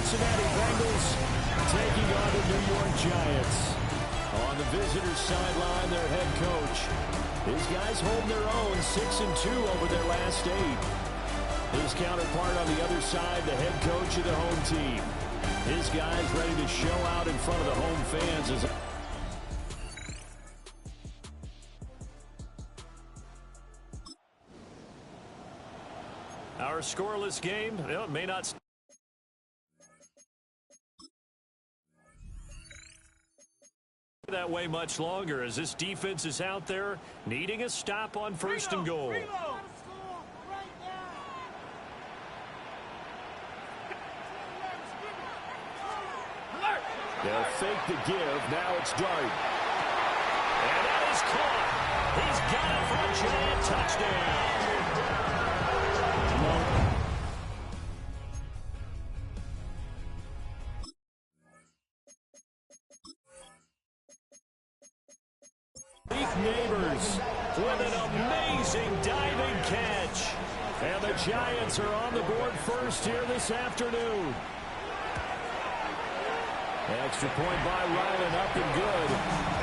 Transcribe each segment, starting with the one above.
Cincinnati Bengals taking on the New York Giants. On the visitors' sideline, their head coach. His guys hold their own 6-2 over their last 8. His counterpart on the other side, the head coach of the home team. His guys ready to show out in front of the home fans as our scoreless game, it may not that way much longer as this defense is out there needing a stop on first and goal. They'll fake the give. Now it's Dart. And that is caught. He's got it for a giant touchdown. Neighbors with an amazing diving catch. And the Giants are on the board first here this afternoon. Extra point by Ryland, up and good.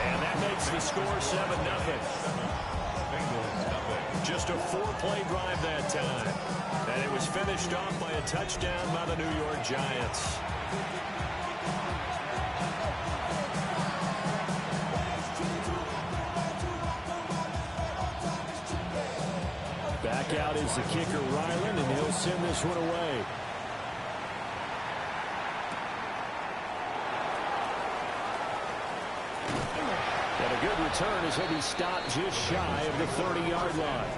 And that makes the score 7-0. Just a 4-play drive that time. And it was finished off by a touchdown by the New York Giants. Back out is the kicker, Ryland, and he'll send this one away. And a good return as he'll be stopped just shy of the 30-yard line.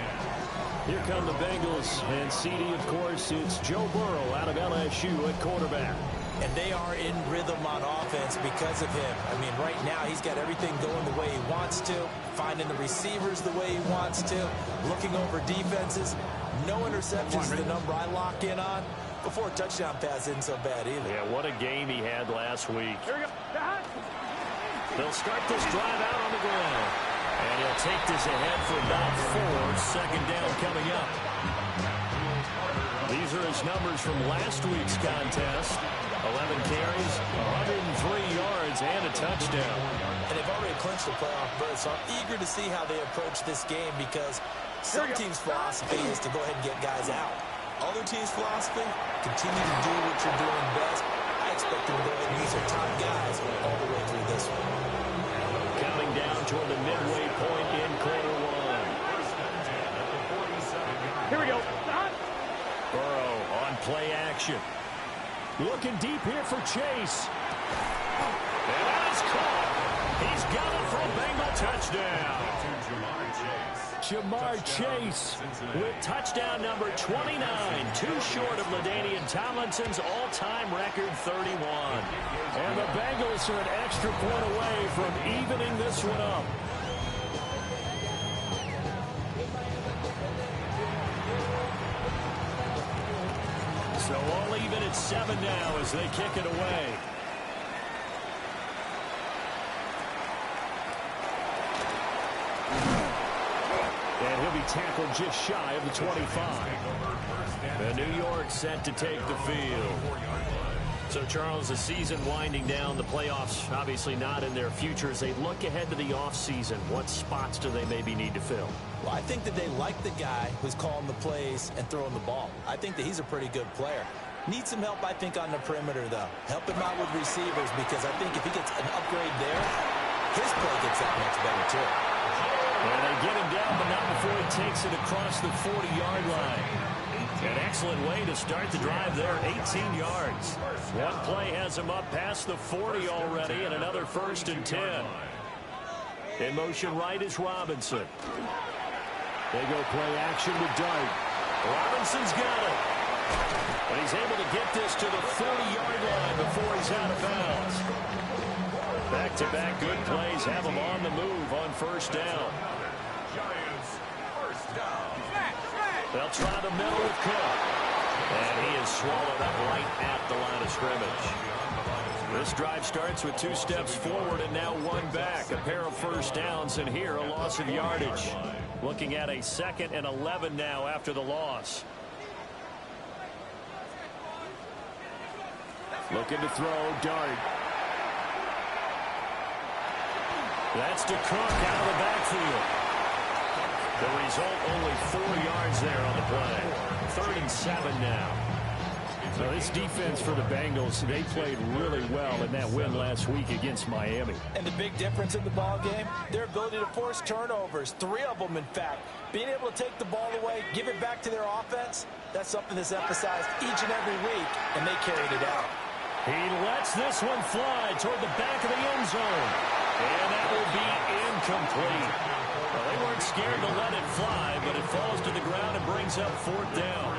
Here come the Bengals, and CD, of course, it's Joe Burrow out of LSU at quarterback. And they are in rhythm on offense because of him. I mean, right now he's got everything going the way he wants to, finding the receivers the way he wants to, looking over defenses. No interceptions is the number I lock in on. Before a touchdown pass isn't so bad either. Yeah, what a game he had last week. Here we go. They'll start this drive out on the ground. And he'll take this ahead for about 4. Second down coming up. These are his numbers from last week's contest. 11 carries, 103 yards, and a touchdown. And they've already clinched the playoff berth, so I'm eager to see how they approach this game because some teams' philosophy is to go ahead and get guys out. Other teams' philosophy, continue to do what you're doing best. I expect them to go ahead and use their top guys all the way through this one. Counting down toward the midway point in quarter 1. Here we go. Burrow on play action. Looking deep here for Chase. And that is caught. He's got it for a Bengal touchdown. Jamar Chase with touchdown number 29. Too short of LaDainian Tomlinson's all-time record 31. And the Bengals are an extra point away from evening this one up. So all even at 7 now as they kick it away. And he'll be tackled just shy of the 25. And New York set to take the field. So, Charles, the season winding down, the playoffs obviously not in their future. As they look ahead to the offseason, what spots do they maybe need to fill? Well, I think that they like the guy who's calling the plays and throwing the ball. I think that he's a pretty good player. Needs some help, I think, on the perimeter, though. Help him out with receivers because I think if he gets an upgrade there, his play gets that much better, too. And they get him down, but not before he takes it across the 40-yard line. An excellent way to start the drive there, 18 yards. One play has him up past the 40 already, and another 1st and 10. In motion right is Robinson. They go play action with Dart. Robinson's got it. But he's able to get this to the 40-yard line before he's out of bounds. Back-to-back good plays have him on the move on 1st down. They'll try the middle with Cook. And he is swallowed up right at the line of scrimmage. This drive starts with 2 steps forward and now 1 back. A pair of 1st downs, and here a loss of yardage. Looking at a 2nd and 11 now after the loss. Looking to throw, Dart. That's to Cook out of the backfield. The result, only 4 yards there on the play. 3rd and 7 now. So this defense for the Bengals, they played really well in that win last week against Miami. And the big difference in the ball game, their ability to force turnovers, 3 of them in fact. Being able to take the ball away, give it back to their offense, that's something that's emphasized each and every week, and they carried it out. He lets this one fly toward the back of the end zone. And that will be incomplete. Well, they weren't scared to let it fly, but it falls to the ground and brings up 4th down.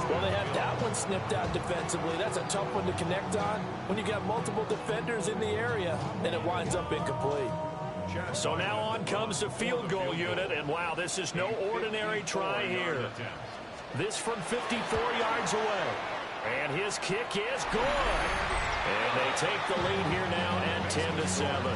Well, they have that one snipped out defensively. That's a tough one to connect on when you got multiple defenders in the area, and it winds up incomplete. So now on comes the field goal unit, and wow, this is no ordinary try here. This from 54 yards away. And his kick is good. And they take the lead here now at 10-7.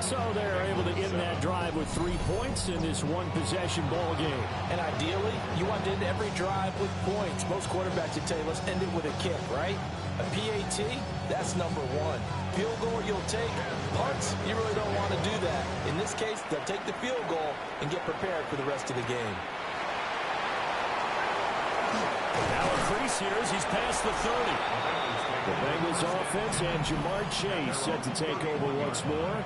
So they're able to end that drive with 3 points in this one-possession ball game. And ideally, you want to end every drive with points. Most quarterbacks would tell you, let's end it with a kick, right? A PAT, that's number 1. Field goal you'll take. Punts, you really don't want to do that. In this case, they'll take the field goal and get prepared for the rest of the game. Now increase here as he's past the 30. The Bengals offense and Jamar Chase set to take over once more.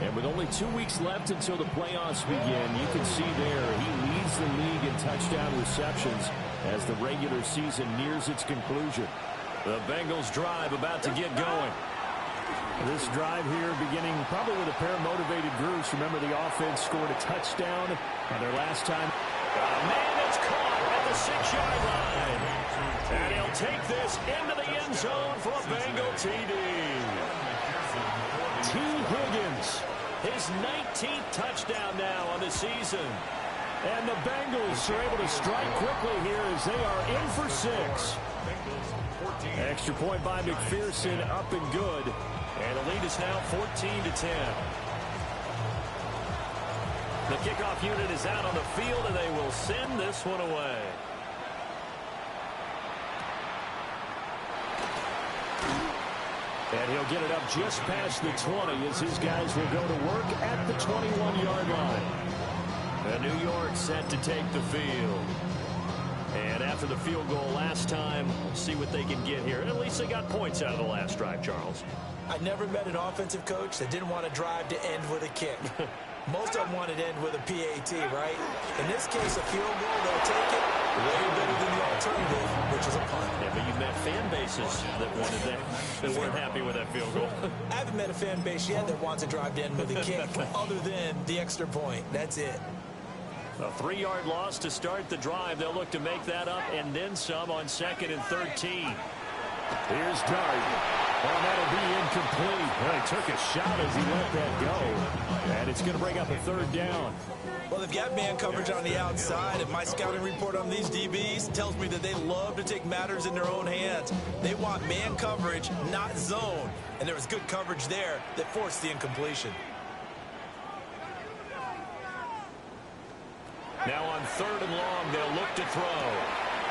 And with only 2 weeks left until the playoffs begin, you can see there he leads the league in touchdown receptions as the regular season nears its conclusion. The Bengals drive about to get going. This drive here beginning probably with a pair of motivated groups. Remember, the offense scored a touchdown on their last time. Man, it's caught at the 6-yard line. And he'll take this into the end zone for a Bengal TD. T. Higgins, his 19th touchdown now on the season. And the Bengals are able to strike quickly here as they are in for 6. Extra point by McPherson, up and good. And the lead is now 14-10. The kickoff unit is out on the field, and they will send this one away. And he'll get it up just past the 20 as his guys will go to work at the 21-yard line. And New York set to take the field. And after the field goal last time, we'll see what they can get here. At least they got points out of the last drive, Charles. I never met an offensive coach that didn't want to drive to end with a kick. Most of them wanted to end with a PAT, right? In this case, a field goal, they'll take it way better than the alternative, which is a punt. Yeah, but you've met fan bases that wanted that weren't happy with that field goal. I haven't met a fan base yet that wants to drive to end with a kick, other than the extra point. That's it. A 3-yard loss to start the drive. They'll look to make that up and then some on 2nd and 13. Here's Dart. Oh, that'll be incomplete. Well, he took a shot as he let that go. And it's going to bring up a 3rd down. Well, they've got man coverage on the outside, and my scouting report on these DBs tells me that they love to take matters in their own hands. They want man coverage, not zone. And there was good coverage there that forced the incompletion. Now on 3rd and long, they'll look to throw.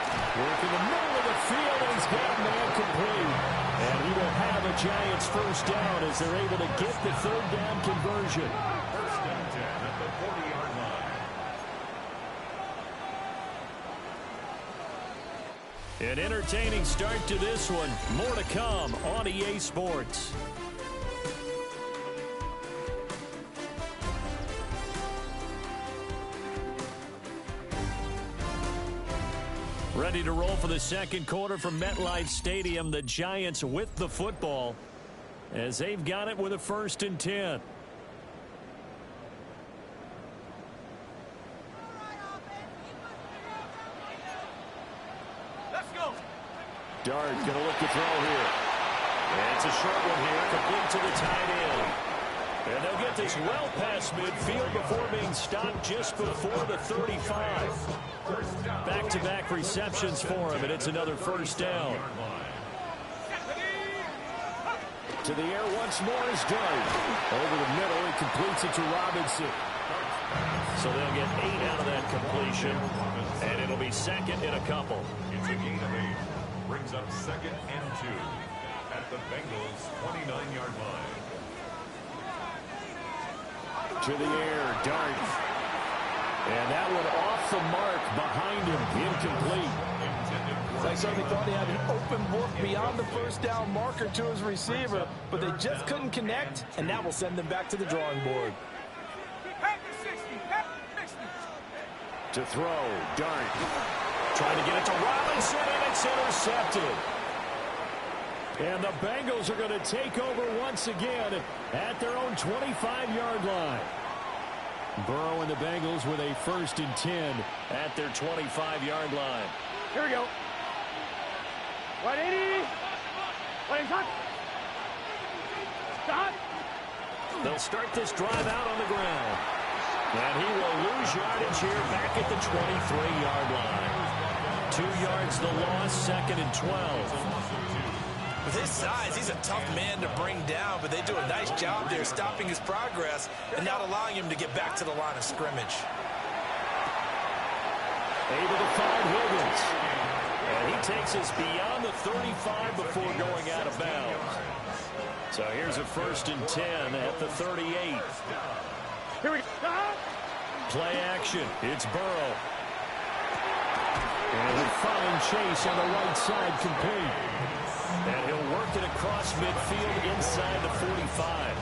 Work in the middle of the field, and he's got man complete. And he will have a Giants 1st down as they're able to get the 3rd down conversion. 1st and 10 at the 40-yard line. An entertaining start to this one. More to come on EA Sports. Ready to roll for the 2nd quarter from MetLife Stadium. The Giants with the football as they've got it with a 1st and 10. Let's go. Dart going to look to throw here. And it's a short one here, complete to the tight end. And they'll get this well past midfield before being stopped just before the 35. Back-to-back receptions for him, and it's another 1st down. To the air once more is Dart. Over the middle, he completes it to Robinson. So they'll get 8 out of that completion, and it'll be 2nd and a couple. It's a gain of 8. Brings up 2nd and 2 at the Bengals' 29-yard line. To the air, Dart. And that one off the mark behind him, incomplete. I certainly thought he had an open book beyond the first down marker to his receiver, but they just couldn't connect, and that will send them back to the drawing board. To throw, Dart. Trying to get it to Robinson, and it's intercepted. And the Bengals are going to take over once again at their own 25-yard line. Burrow and the Bengals with a 1st and 10 at their 25-yard line. Here we go. 180. Stop. They'll start this drive out on the ground. And he will lose yardage here back at the 23-yard line. 2 yards the loss, 2nd and 12. With his size, he's a tough man to bring down, but they do a nice job there stopping his progress and not allowing him to get back to the line of scrimmage. Able to find Higgins. And he takes us beyond the 35 before going out of bounds. So here's a 1st and 10 at the 38. Here we go. Play action. It's Burrow. And a fine chase on the right side complete. And he'll work it across midfield inside the 45.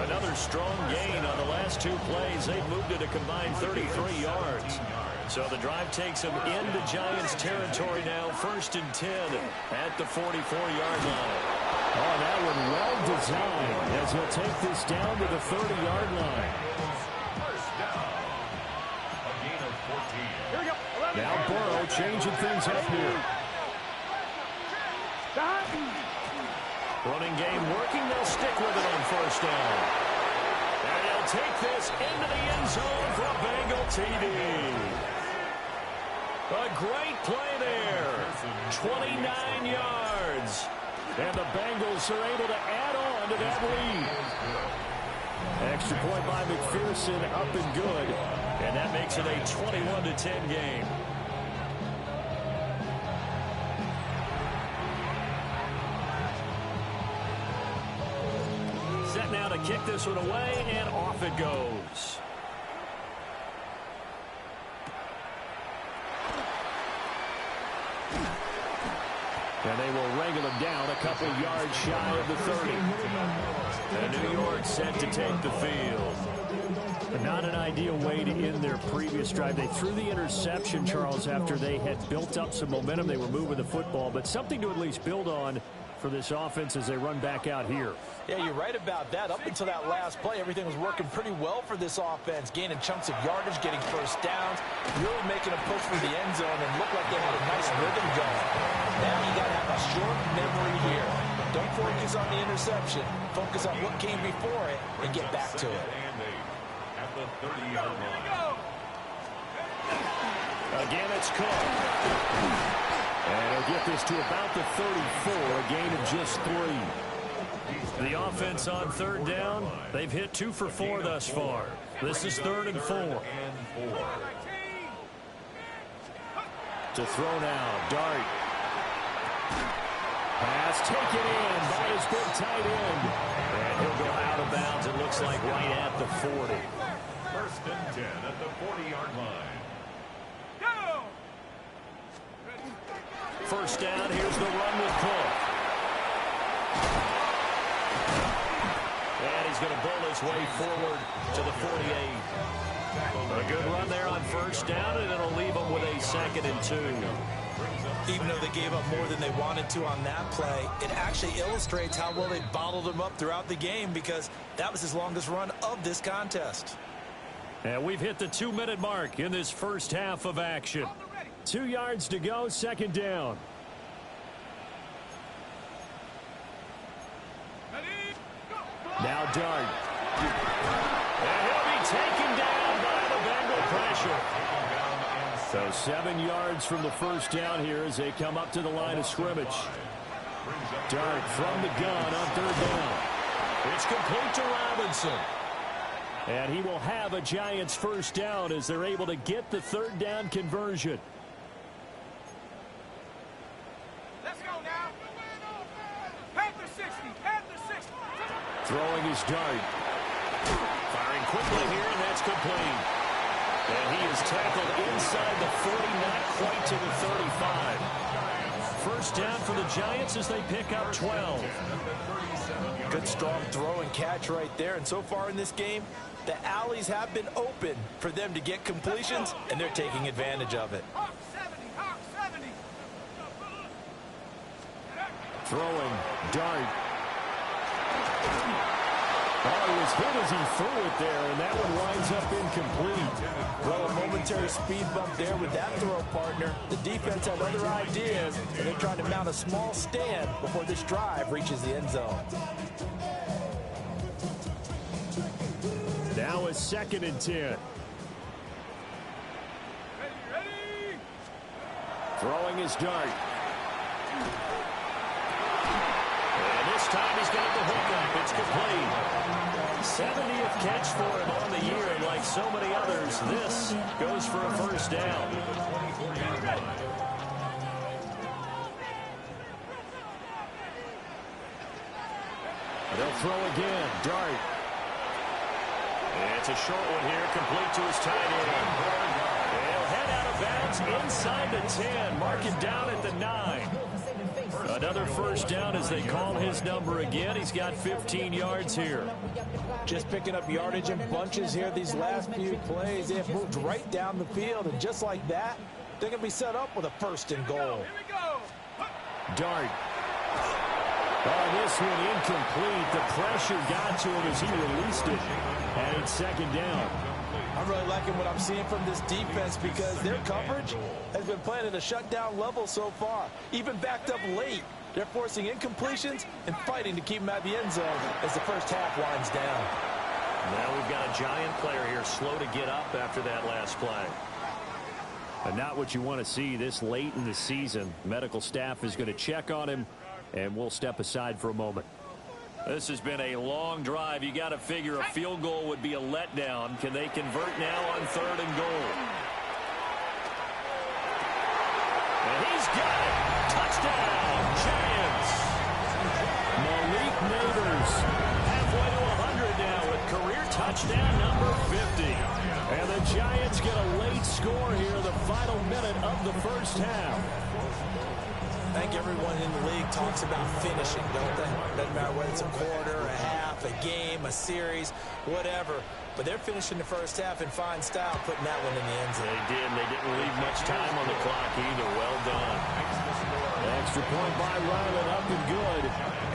Another strong gain on the last 2 plays. They've moved it a combined 33 yards. So the drive takes them into Giants territory now. 1st and 10 at the 44-yard line. Oh, that one well designed as he'll take this down to the 30-yard line. Here we go. 11. Now Burrow changing things up here. Stop. Running game working. They'll stick with it on 1st down. And he'll take this into the end zone for a Bengal TD. A great play there. 29 yards. And the Bengals are able to add on to that lead. Extra point by McPherson, up and good. And that makes it a 21-10 game. Set now to kick this one away, and off it goes. And they will wrangle him down a couple yards shy of the 30. And New York set to take the field. Not an ideal way to end their previous drive. They threw the interception, Charles, after they had built up some momentum. They were moving the football, but something to at least build on for this offense as they run back out here. Yeah, you're right about that. Up until that last play, everything was working pretty well for this offense, gaining chunks of yardage, getting 1st downs, really making a push for the end zone, and looked like they had a nice rhythm going. Now you got to have a short memory here. Don't focus on the interception. Focus on what came before it and get back to it. At the 30-yard line. Again, it's Cook. And he'll get this to about the 34, a gain of just 3. The offense on 3rd down, they've hit 2 for 4 thus far. This is 3rd and 4. To throw now, Dart. Pass taken in by his big tight end. And he'll go out of bounds, it looks like right at the 40. 1st and 10 at the 40-yard line. 1st down, here's the run with Cook. And he's going to bull his way forward to the 48. A good run there on 1st down, and it'll leave them with a 2nd and 2. Even though they gave up more than they wanted to on that play, it actually illustrates how well they bottled them up throughout the game, because that was his longest run of this contest. And we've hit the 2-minute mark in this first half of action. 2 yards to go, 2nd down. Now Dart. And he'll be taken down by the Bengal pressure. So 7 yards from the 1st down here as they come up to the line of scrimmage. Dart from the gun on 3rd down. It's complete to Robinson. And he will have a Giants 1st down as they're able to get the 3rd down conversion. Throwing his dart. Firing quickly here, and that's complete. And he is tackled inside the 40, not quite to the 35. First down for the Giants as they pick up 12. Good strong throw and catch right there. And so far in this game, the alleys have been open for them to get completions, and they're taking advantage of it. Throwing, dart. Oh, he was hit as he threw it there, and that one winds up incomplete. Well, a momentary speed bump there with that throw, partner. The defense had other ideas, and they're trying to mount a small stand before this drive reaches the end zone. Now a 2nd and 10. Throwing his dart. And this time he's got the hook up. It's complete. 70th catch for him on the year, and like so many others, this goes for a first down. They'll throw again. Dart. It's a short one here, complete to his tight end. He'll head out of bounds inside the 10, marking down at the 9. Another first down as they call his number again. He's got 15 yards here. Just picking up yardage in bunches here these last few plays. They have moved right down the field, and just like that, they're going to be set up with a 1st and goal. Dart. Oh, this one incomplete. The pressure got to him as he released it. And it's 2nd down. I'm really liking what I'm seeing from this defense because their coverage has been playing at a shutdown level so far. Even backed up late, they're forcing incompletions and fighting to keep them at the end zone as the first half winds down. Now we've got a Giant player here slow to get up after that last play. And not what you want to see this late in the season. Medical staff is going to check on him, and we'll step aside for a moment. This has been a long drive. You got to figure a field goal would be a letdown. Can they convert now on 3rd and goal? And he's got it. Touchdown, Giants. Malik Neighbors halfway to 100 now with career touchdown number 50. And the Giants get a late score here, the final minute of the first half. I think everyone in the league talks about finishing, don't they? Doesn't matter whether it's a quarter, a half, a game, a series, whatever. But they're finishing the first half in fine style, putting that one in the end zone. They did. They didn't leave much time on the clock either. Well done. Extra point by Ryland, up and good.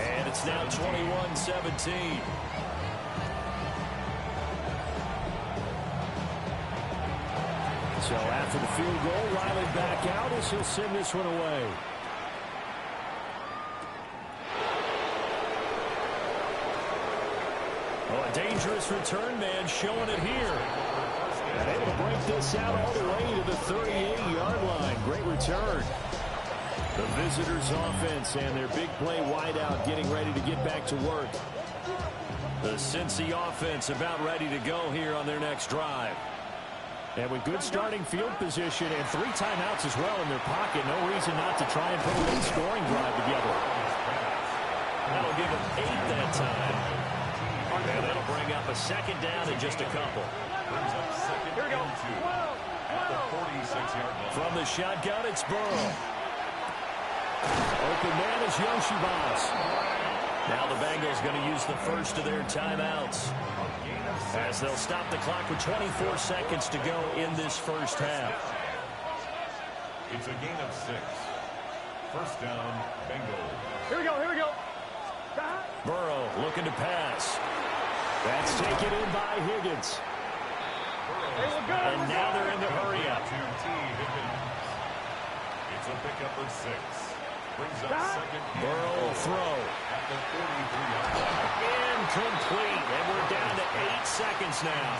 And it's now 21-17. So after the field goal, Riley back out as he'll send this one away. Oh, a dangerous return man showing it here. And able to break this out all the way to the 38-yard line. Great return. The visitors' offense and their big play wideout getting ready to get back to work. The Cincy offense about ready to go here on their next drive. And with good starting field position and 3 timeouts as well in their pocket, no reason not to try and put a late scoring drive together. That'll give them 8 that time. And that'll bring up a 2nd down in just a couple. Brings up 2nd and 2 at the 46-yard line. From the shotgun, it's Burrow. Open man is Yoshibas. Now the Bengals going to use the first of their timeouts, as they'll stop the clock with 24 seconds to go in this first half. It's a gain of 6. First down, Bengals. Here we go, here we go. Burrow looking to pass. That's taken in by Higgins. And now they're in the hurry-up. It's a pickup of 6. Brings up 2nd. Burrow will throw. At the 43-yard line. Incomplete. And we're down to 8 seconds now.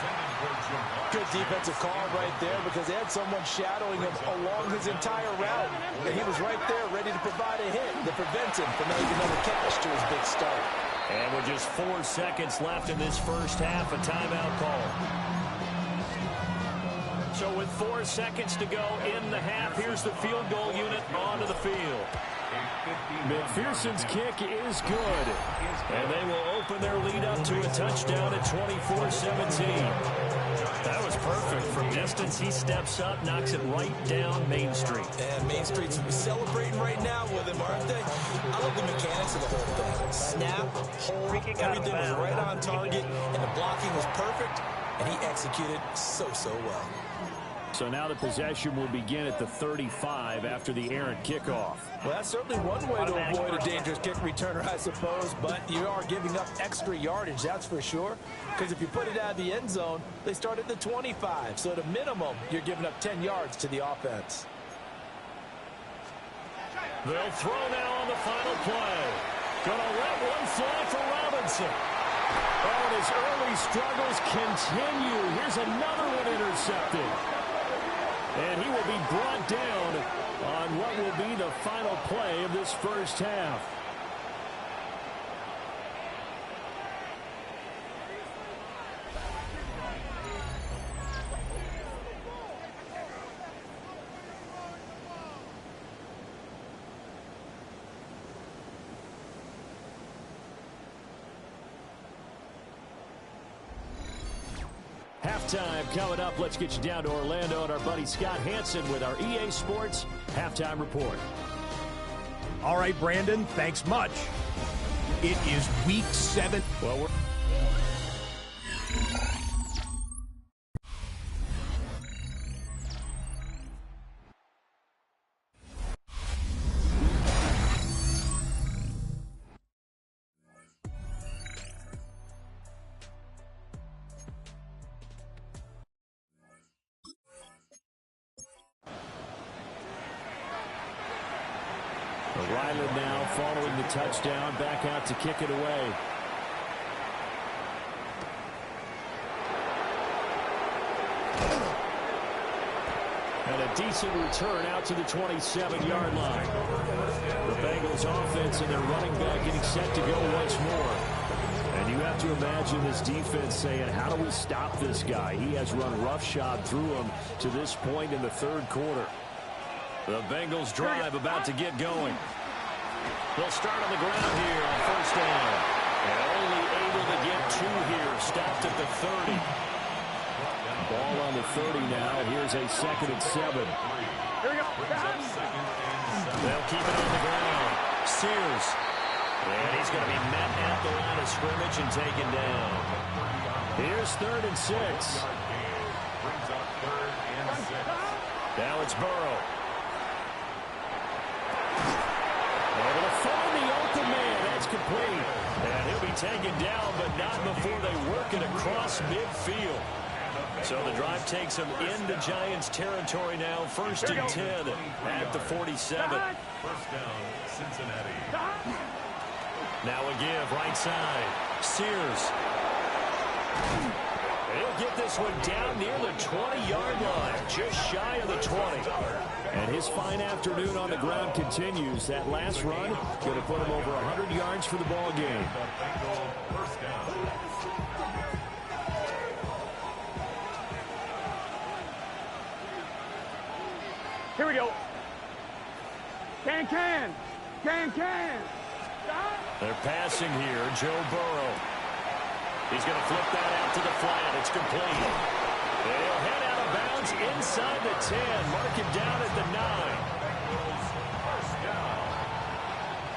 Good defensive call right there because they had someone shadowing him along his entire route. And he was right there ready to provide a hit to prevent him from making another catch to his big start. And with just 4 seconds left in this first half, a timeout call. So with 4 seconds to go in the half, here's the field goal unit onto the field. McPherson's kick is good. And they will open their lead up to a touchdown at 24-17. That was perfect. From distance, he steps up, knocks it right down Main Street. And Main Street's celebrating right now with him, aren't they? I love the mechanics of the whole thing. Snap, hold, everything was right on target, and the blocking was perfect, and he executed so well. So now the possession will begin at the 35 after the errant kickoff. Well, that's certainly one way to avoid a dangerous kick returner, I suppose, but you are giving up extra yardage, that's for sure. Because if you put it out of the end zone, they start at the 25. So at a minimum, you're giving up 10 yards to the offense. They'll throw now on the final play. Gonna let one fly for Robinson. Oh, and his early struggles continue. Here's another one intercepted. And he will be brought down on what will be the final play of this first half. Halftime coming up. Let's get you down to Orlando and our buddy Scott Hanson with our EA Sports Halftime Report. All right, Brandon, thanks much. It is week 7. Well, we're Ryland now following the touchdown, back out to kick it away. And a decent return out to the 27-yard line. The Bengals offense and their running back getting set to go once more. And you have to imagine this defense saying, how do we stop this guy? He has run roughshod through him to this point in the third quarter. The Bengals drive about to get going. They'll start on the ground here on first down. And only able to get 2 here. Stopped at the 30. Ball on the 30 now. Here's a 2nd and 7. Here we go. They'll keep it on the ground. Sears. And he's going to be met at the line of scrimmage and taken down. Here's 3rd and 6. Now it's Burrow. Able to find the open man. That's complete. And he'll be taken down, but not before they work it across midfield. So the drive takes them into Giants territory now. 1st and 10 at the 47. First down, Cincinnati. Now a give right side. Sears. He'll get this one down near the 20-yard line, just shy of the 20. And his fine afternoon on the ground continues. That last run going to put him over 100 yards for the ball game. First down. Here we go. Can. They're passing here. Joe Burrow. He's going to flip that out to the flat. It's complete. They'll head out of bounds inside the 10. Mark him down at the 9. First down.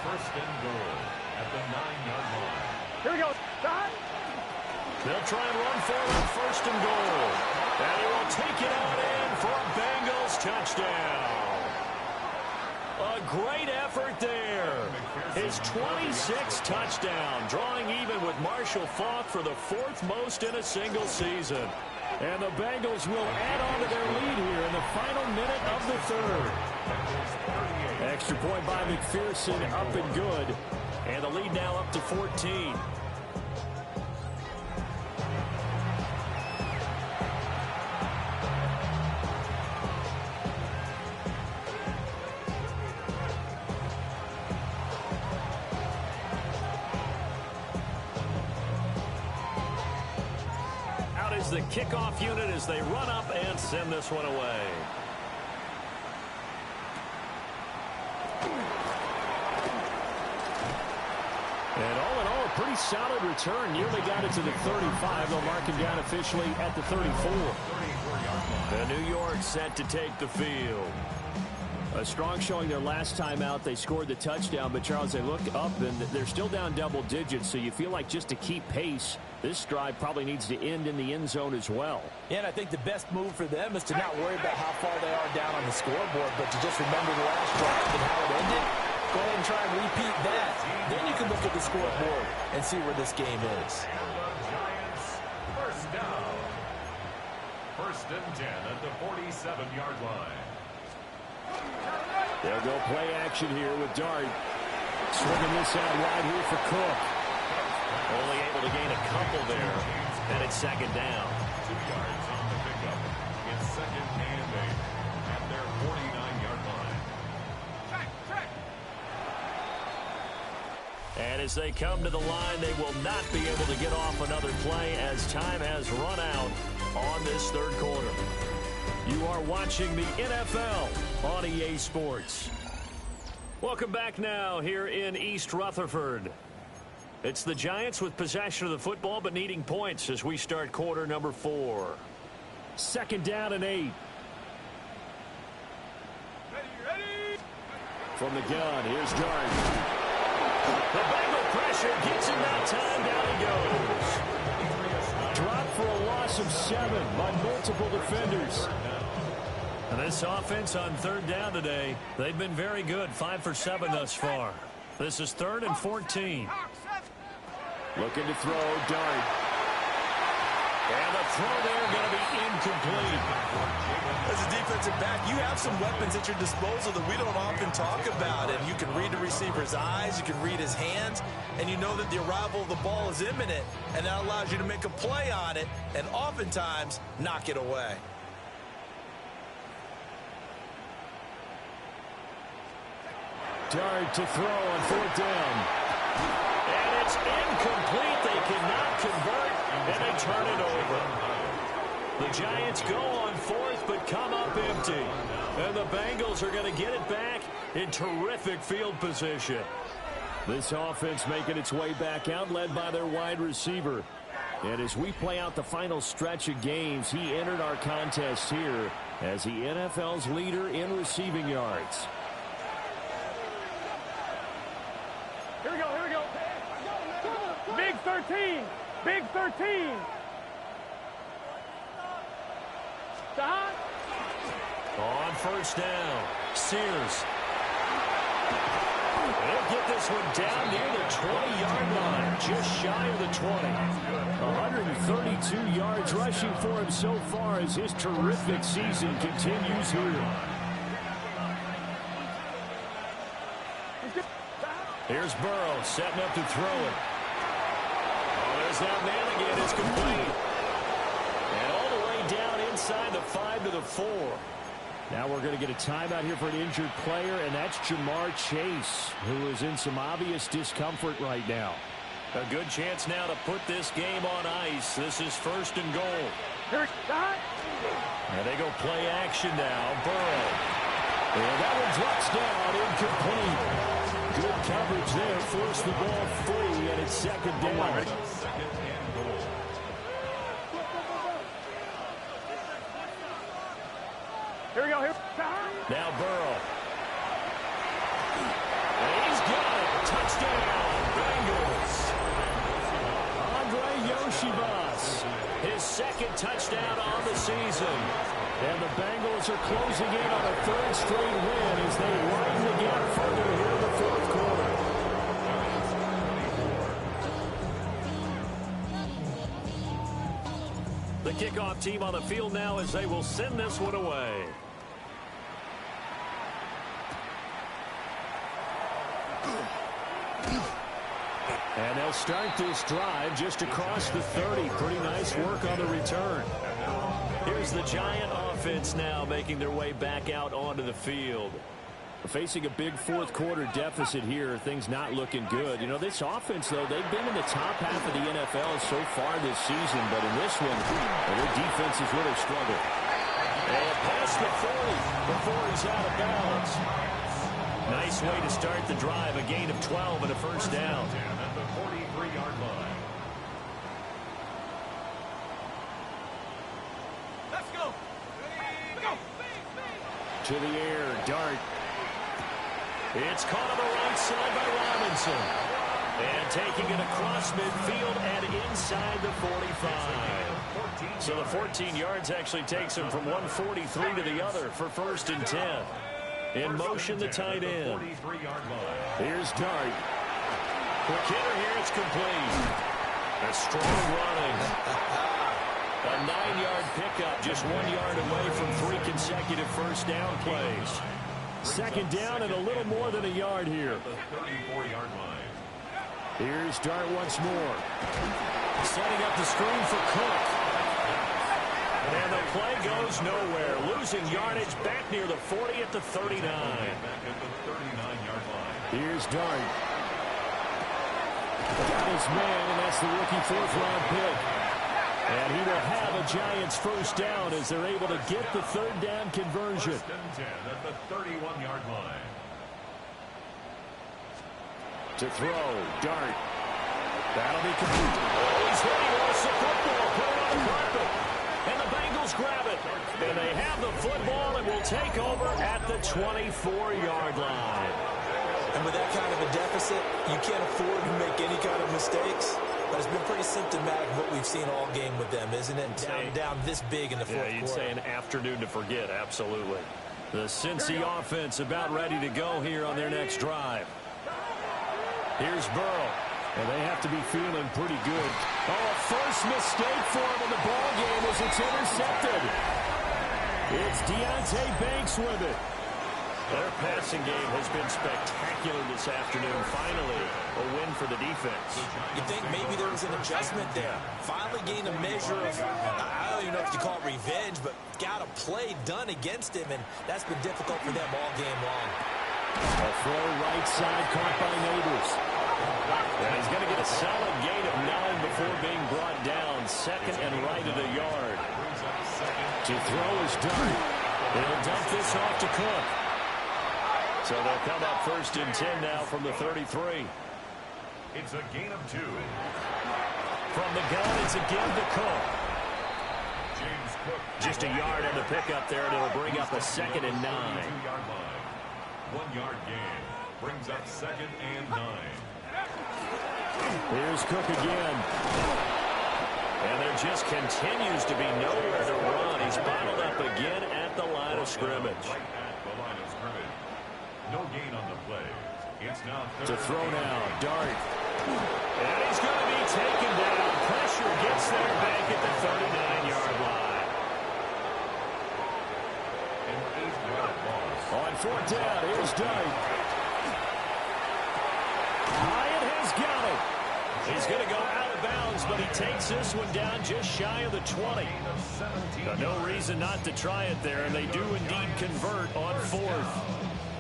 First and goal at the 9-yard line. Here we go. They'll try and run forward 1st and goal. And he will take it out in for a Bengals touchdown. A great effort there. His 26th touchdown, drawing even with Marshall Faulk for the 4th most in a single season. And the Bengals will add on to their lead here in the final minute of the 3rd. Extra point by McPherson, up and good. And the lead now up to 14. The kickoff unit as they run up and send this one away. And all in all, a pretty solid return. Nearly got it to the 35. They'll mark him down officially at the 34. The New York set to take the field. A strong showing their last time out. They scored the touchdown, but Charles, they look up and they're still down double digits, so you feel like just to keep pace, this drive probably needs to end in the end zone as well. Yeah, and I think the best move for them is to not worry about how far they are down on the scoreboard, but to just remember the last drive and how it ended. Go ahead and try and repeat that. Then you can look at the scoreboard and see where this game is. Giants, first down. First and 10 at the 47-yard line. They'll go play action here with Dart. Swinging this out wide here for Cook. Only able to gain a couple there. And it's second down. 2 yards on the pickup. It's second and 8 at their 49-yard line. And as they come to the line, they will not be able to get off another play as time has run out on this third quarter. You are watching the NFL on EA Sports. Welcome back now here in East Rutherford. It's the Giants with possession of the football but needing points as we start quarter number 4. Second down and 8. From the gun, here's Dart. The Bengal pressure gets him that time. Down he goes. Drop for a loss of 7 by multiple defenders. And this offense on third down today, they've been very good. 5 for 7 thus far. This is 3rd and 14. Looking to throw, Dart. And the throw there going to be incomplete. As a defensive back, you have some weapons at your disposal that we don't often talk about. And you can read the receiver's eyes, you can read his hands, and you know that the arrival of the ball is imminent. And that allows you to make a play on it and oftentimes knock it away. Dart to throw on 4th down. And it's incomplete. They cannot convert, and they turn it over. The Giants go on 4th, but come up empty. And the Bengals are going to get it back in terrific field position. This offense making its way back out, led by their wide receiver. And as we play out the final stretch of games, he entered our contest here as the NFL's leader in receiving yards. Here we go, here we go. Big 13. Big 13. Stop. On first down, Sears. They'll get this one down near the 20-yard line, just shy of the 20. 132 yards rushing for him so far as his terrific season continues here. Here's Burrow setting up to throw it. Oh, there's that man again. It's complete. And all the way down inside the 5 to the 4. Now we're going to get a timeout here for an injured player, and that's Jamar Chase, who is in some obvious discomfort right now. A good chance now to put this game on ice. This is 1st and goal. And they go play action now. Burrow. And that one drops down, incomplete. Good coverage there, forced the ball free, and it's 2nd down. Second and goal. Here we go, here. Now Burrow. And he's got it. Touchdown, Bengals. Andre Yoshibas, his 2nd touchdown on the season. And the Bengals are closing in on a 3rd straight win as they widen the gap further here in the 4th quarter. The kickoff team on the field now as they will send this one away. And they'll start this drive just across the 30. Pretty nice work on the return. Here's the Giant offense now making their way back out onto the field. Facing a big 4th quarter deficit here, things not looking good. You know, this offense, though, they've been in the top half of the NFL so far this season, but in this one, their defense has really struggled. And past the 40 before he's out of bounds. Nice way to start the drive. A gain of 12 and a first down. At the 43-yard line. Let's go. To the air, Dart. It's caught on the right side by Robinson. And taking it across midfield and inside the 45. So the 14 yards actually takes him from 143 to the other for first and 10. In motion, the tight end. Here's Dart. Quick hitter here, it's complete. A strong running. A 9-yard pickup, just 1 yard away from 3 consecutive first down plays. Second down and a little more than a yard here. The 34-yard line. Here's Dart once more. Setting up the screen for Cook. And the play goes nowhere. Losing yardage back near the 40 at the 39. Back at the 39-yard line. Here's Dart. Got his man, and that's the rookie fourth-round pick. And he will have a Giants first down as they're able to get the third down conversion. First and 10 at the 31-yard line. To throw, Dart. That'll be complete. Oh, he's hit. He lost the football. Put it on the carpet. And the Bengals grab it. And they have the football and will take over at the 24-yard line. And with that kind of a deficit, you can't afford to make any kind of mistakes. But it's been pretty symptomatic of what we've seen all game with them, isn't it? Down this big in the fourth quarter. Yeah, you'd say an afternoon to forget, absolutely. The Cincy offense about ready to go here on their next drive. Here's Burrow. And they have to be feeling pretty good. Oh, a first mistake for him in the ball game as it's intercepted. It's Deonte Banks with it. Their passing game has been spectacular this afternoon. Finally, a win for the defense. You think maybe there was an adjustment there. Finally gained a measure of, I don't even know if you call it revenge, but got a play done against him, and that's been difficult for them all game long. A throw right side caught by Neighbors. And he's going to get a solid gain of 9 before being brought down. Second and right at a yard. To throw is Dart. They'll dump this off to Cook. So they'll come up first and 10 now from the 33. It's a gain of 2. From the gun, it's a give to Cook. James Cook. Just a yard on the pickup there, and it'll bring up a second and 9. 2-yard line. 1-yard gain. Brings up second and 9. Here's Cook again. And there just continues to be nowhere to run. He's bottled up again at the line of scrimmage. Right at the line of scrimmage. No gain on the play. It's now to throw now, Dart. And he's going to be taken down. Pressure gets there back at the 39-yard line. An 8-yard loss. On fourth down, here's Dart. Hyatt has got it. He's going to go out of bounds, but he takes this one down just shy of the 20. No reason not to try it there, and they do indeed convert on fourth.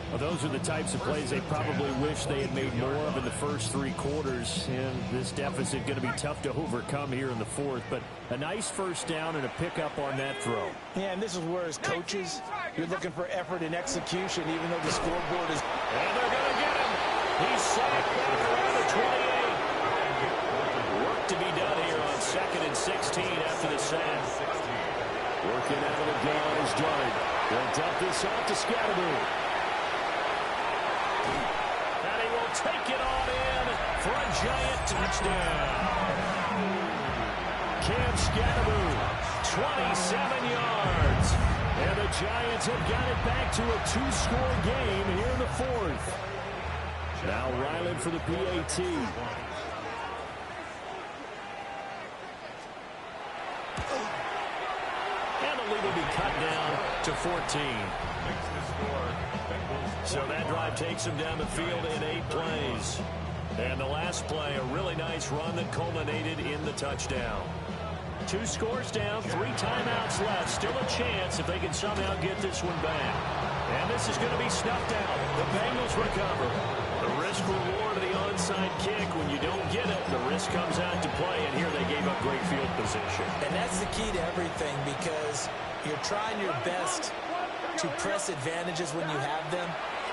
Well, those are the types of plays they probably wish they had made more of in the first 3 quarters, and this deficit going to be tough to overcome here in the fourth, but a nice first down and a pickup on that throw. Yeah, and this is where, as coaches, you're looking for effort and execution, even though the scoreboard is... And they're going to get him. He's sacked back around the 28. Work to be done here on second and 16 after the sack. Working out of the gun is Dart. They'll dump this off to Scatterby. And he will take it on in for a Giant touchdown. Cam Scatterby, 27 yards. And the Giants have got it back to a 2-score game here in the fourth. Now Ryland for the PAT. And the lead will be cut down to 14. So that drive takes him down the field in 8 plays. And the last play, a really nice run that culminated in the touchdown. 2 scores down, 3 timeouts left. Still a chance if they can somehow get this one back. And this is going to be snuffed out. The Bengals recover. The risk reward of the onside kick. When you don't get it, the risk comes out to play. And here they gave up great field position. And that's the key to everything, because you're trying your best to press advantages when you have them.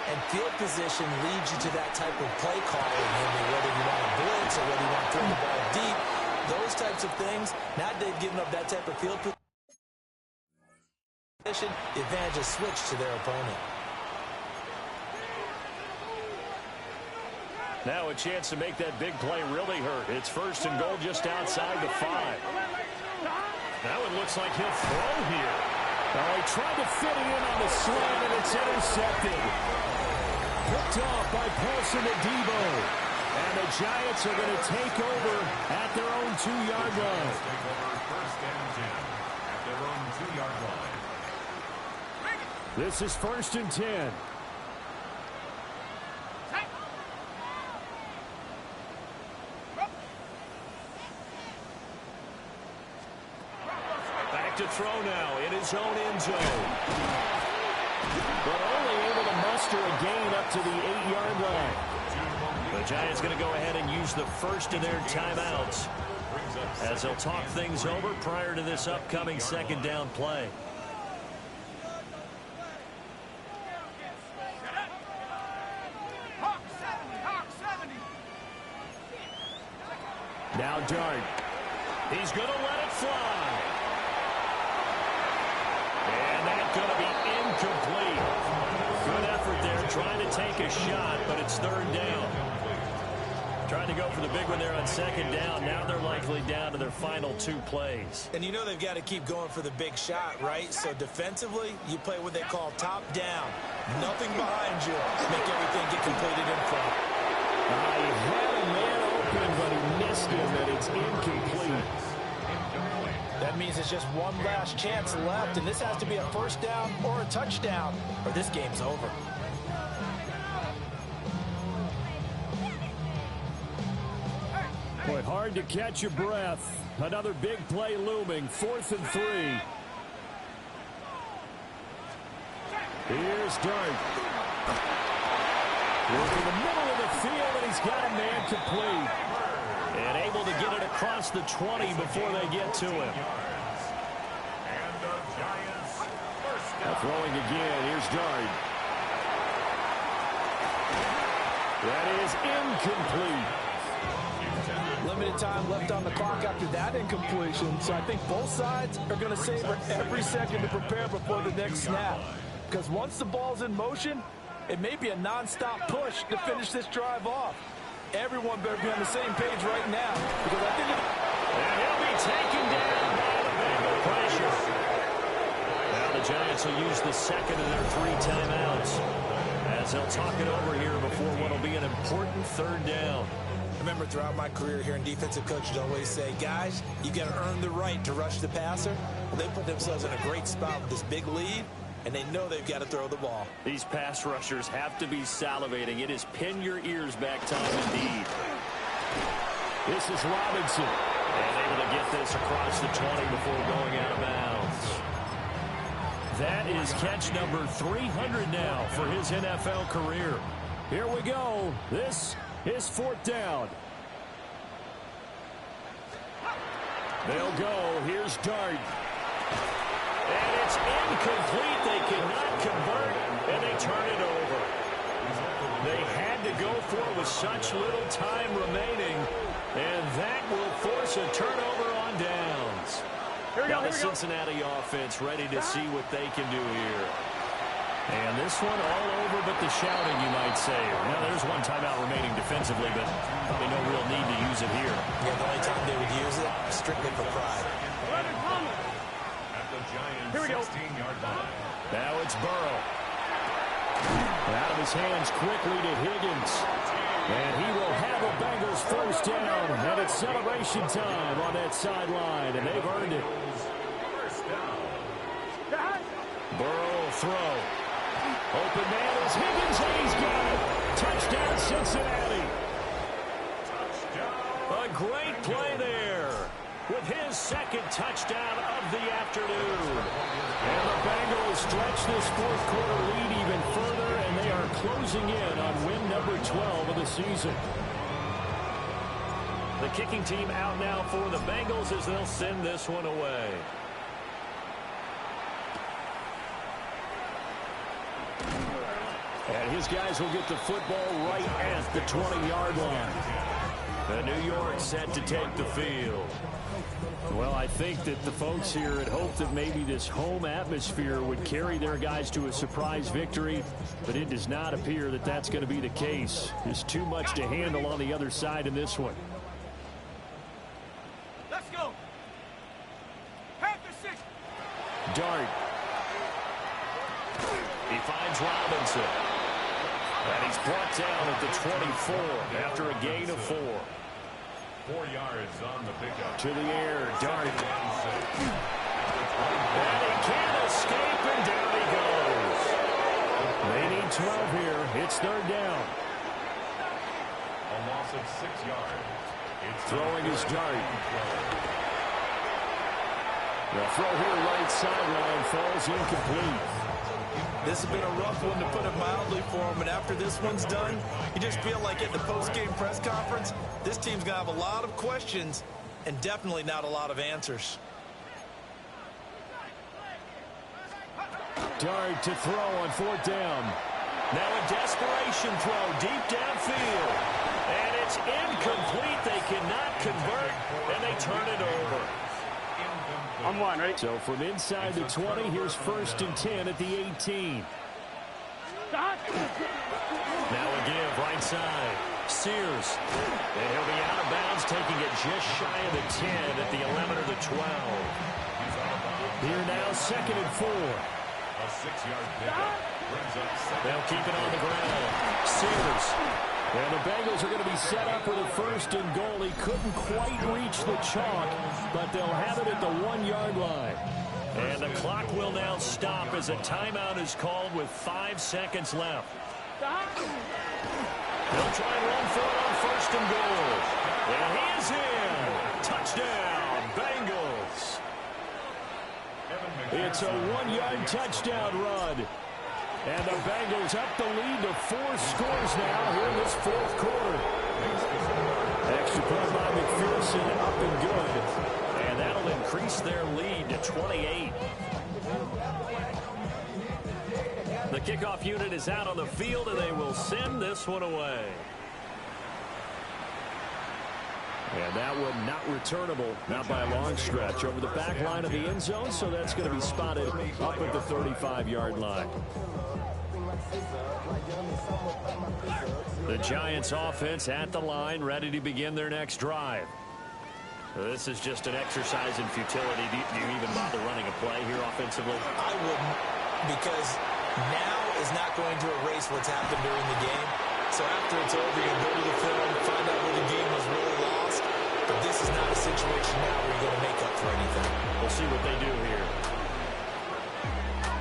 And field position leads you to that type of play calling, whether you want to blitz or whether you want to throw the ball deep. Those types of things, now they've given up that type of field position. The advantage is switched to their opponent. Now a chance to make that big play really hurt. It's first and goal just outside the 5. That one looks like he'll throw here. Oh, he tried to fit it in on the slant, and it's intercepted. Picked off by Paulson Adebo. And the Giants are going to take over at their own 2-yard line. Take over first and 10 at their own 2-yard line. This is first and 10. Back to throw now in his own end zone. But only able to muster a gain up to the 8-yard line. The Giants going to go ahead and use the first of their timeouts as they'll talk things over prior to this upcoming second down play. Now Dart. He's going to let it fly. And that's going to be incomplete. Good effort there trying to take a shot, but it's third down. Trying to go for the big one there on second down. Now they're likely down to their final 2 plays. And you know they've got to keep going for the big shot, right? So defensively, you play what they call top down. Nothing behind you. Make everything get completed in front. He had a man open, but he missed him, and it's incomplete. That means it's just one last chance left, and this has to be a first down or a touchdown, or this game's over. Boy, hard to catch your breath. Another big play looming. 4th and 3. Here's Dart. Working the middle of the field, and he's got a man complete. And able to get it across the 20 before they get to him. And the Giants first down. Throwing again. Here's Dart. That is incomplete. Limited time left on the clock after that incompletion, so I think both sides are going to savor every second to prepare before the next snap. Because once the ball's in motion, it may be a non-stop push to finish this drive off. Everyone better be on the same page right now, because I think and he'll be taken down by the Bengal pressure. Now the Giants will use the second of their 3 timeouts as they'll talk it over here before what will be an important third down. I remember throughout my career hearing defensive coaches always say, guys, you got to earn the right to rush the passer. Well, they put themselves in a great spot with this big lead, and they know they've got to throw the ball. These pass rushers have to be salivating. It is pin your ears back time indeed. This is Robinson. And able to get this across the 20 before going out of bounds. That is catch number 300 now for his NFL career. Here we go. This is 4th down. They'll go. Here's Dart. And it's incomplete. They cannot convert, and they turn it over. They had to go for it with such little time remaining, and that will force a turnover on downs. Now the Cincinnati offense ready to see what they can do here. And this one all over but the shouting, you might say. Now, there's one timeout remaining defensively, but probably no real need to use it here. Yeah, the only time they would use it, strictly for pride. At the Giants' 16-yard line. Now it's Burrow. Out of his hands quickly to Higgins. And he will have a Bengals first down. And it's celebration time on that sideline, and they've earned it. First down. Burrow will throw. Open man is Higgins, and he's got it. Touchdown, Cincinnati. A great play there with his second touchdown of the afternoon. And the Bengals stretch this fourth quarter lead even further, and they are closing in on win number 12 of the season. The kicking team out now for the Bengals as they'll send this one away. And his guys will get the football right at the 20-yard line. And New York set to take the field. Well, I think that the folks here had hoped that maybe this home atmosphere would carry their guys to a surprise victory, but it does not appear that that's going to be the case. There's too much to handle on the other side in this one. Let's go. Panther 6. Dart. He finds Robinson. And he's brought down at the 24 after a gain of 4. 4 yards on the pickup. To the air, Dart. And he can't escape, and down he goes. They need 12 here. It's third down. A loss of 6 yards. Throwing his Dart. The throw here right sideline falls incomplete. This has been a rough one, to put it mildly, for him. And after this one's done, you just feel like at the post-game press conference, this team's going to have a lot of questions and definitely not a lot of answers. Dart to throw on fourth down. Now a desperation throw deep downfield. And it's incomplete. They cannot convert, and they turn it over. On one, right? So from inside the 20, here's 1st and 10 at the 18. Now a give right side. Sears. And he'll be out of bounds, taking it just shy of the 10 at the 11 or the 12. Here now, 2nd and 4. A 6-yard pickup. They'll keep it on the ground. Sears. And the Bengals are going to be set up with a 1st and goal. He couldn't quite reach the chalk, but they'll have it at the 1-yard line. And the clock will now stop as a timeout is called with 5 seconds left. They'll try and run for it on 1st and goal. And he is in. Touchdown, Bengals. It's a 1-yard touchdown run. And the Bengals up the lead to 4 scores now here in this 4th quarter. Extra point by McPherson, up and good. And that'll increase their lead to 28. The kickoff unit is out on the field, and they will send this one away. And that one not returnable, not by a long stretch, over the back line of the end zone, so that's going to be spotted up at the 35-yard line. The Giants offense at the line, ready to begin their next drive. This is just an exercise in futility. Do you even bother running a play here offensively? I wouldn't, because now is not going to erase what's happened during the game. So after it's over, you go to the film, find out where the game was really lost. But this is not a situation now where you're going to make up for anything. We'll see what they do here.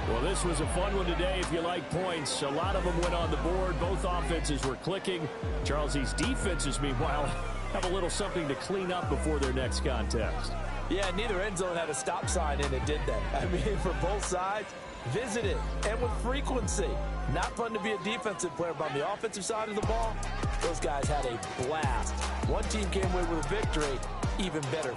Well, this was a fun one today if you like points. A lot of them went on the board. Both offenses were clicking. Charles's defenses, meanwhile, have a little something to clean up before their next contest. Yeah, neither end zone had a stop sign in it, did they? I mean, for both sides, visit it, and with frequency. Not fun to be a defensive player, but on the offensive side of the ball, those guys had a blast. One team came away with a victory, even better.